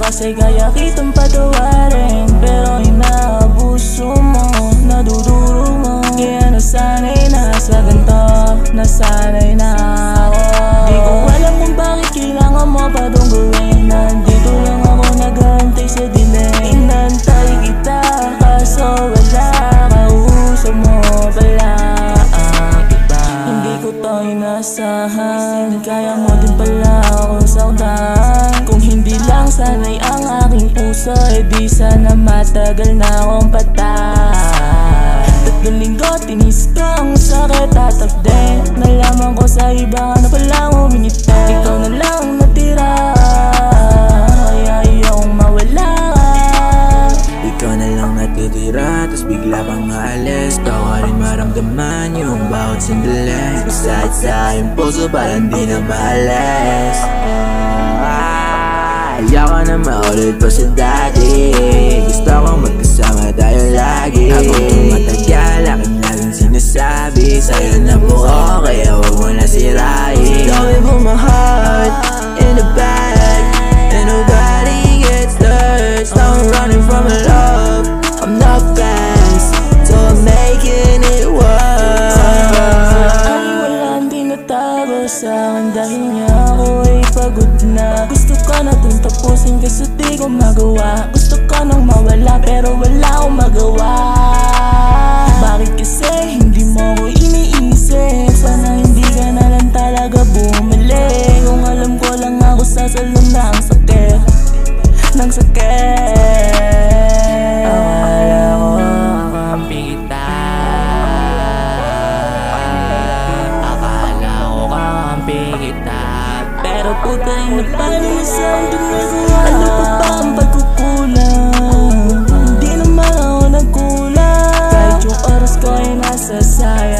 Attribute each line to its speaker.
Speaker 1: kasi kaya kitang patawarin, pero inaabuso mo, naduduro mo. Kaya nasanay na sa ganito, nasanay na ako. Di ko alam kung bakit kailangan mo pa itong gawin. Nandito lang ako nag-aantay sa dilim. Inantay kita kaso wala, kausap mo pala ang iba. Hindi ko to inasahan, kaya mo din pala ako saktan. Kung hindi lang sanay ang aking puso, di sana matagal na akong patay. 3 linggo tinis ko ang sakit at din. Nalaman ko sa iba na palang humingiti. Ikaw na lang natira, kaya iyong mawala.
Speaker 2: Ikaw na lang natitira, tas bigla pang maalis. Ikaw ka rin maramdaman yung bawat sandali. Besides sa iyong puso parang di na maalis. Ayoko na maulit pa sa dati. Gusto kong magkasama tayo lagi. Habang tumatagal, aking laging sinasabi sa'yo na buo, kaya huwag mo na sirain. Going for my heart in the back, and nobody gets hurt. I'm running from my love, I'm not fast, so I'm making it work.
Speaker 1: Ay walang tinatago sa'kin dahil nga ako ay pagod na. Gusto ko na itong tapusin kaso di ko magawa. Gusto ko nang mawala pero wala akong magawa. Bakit kasi hindi mo ko iniisip? Sana hindi ka na lang talaga bumalik. Kung alam ko lang ako sasalong ng sakit, ng sakit. Akala ko kakampi kita, akala ko kakampi kita, pero puta rin na paano na saan ginagawa. Ano pa ba ang pagkukulang? Hindi naman ako nagkulang, kahit yung oras ko ay nasasayang.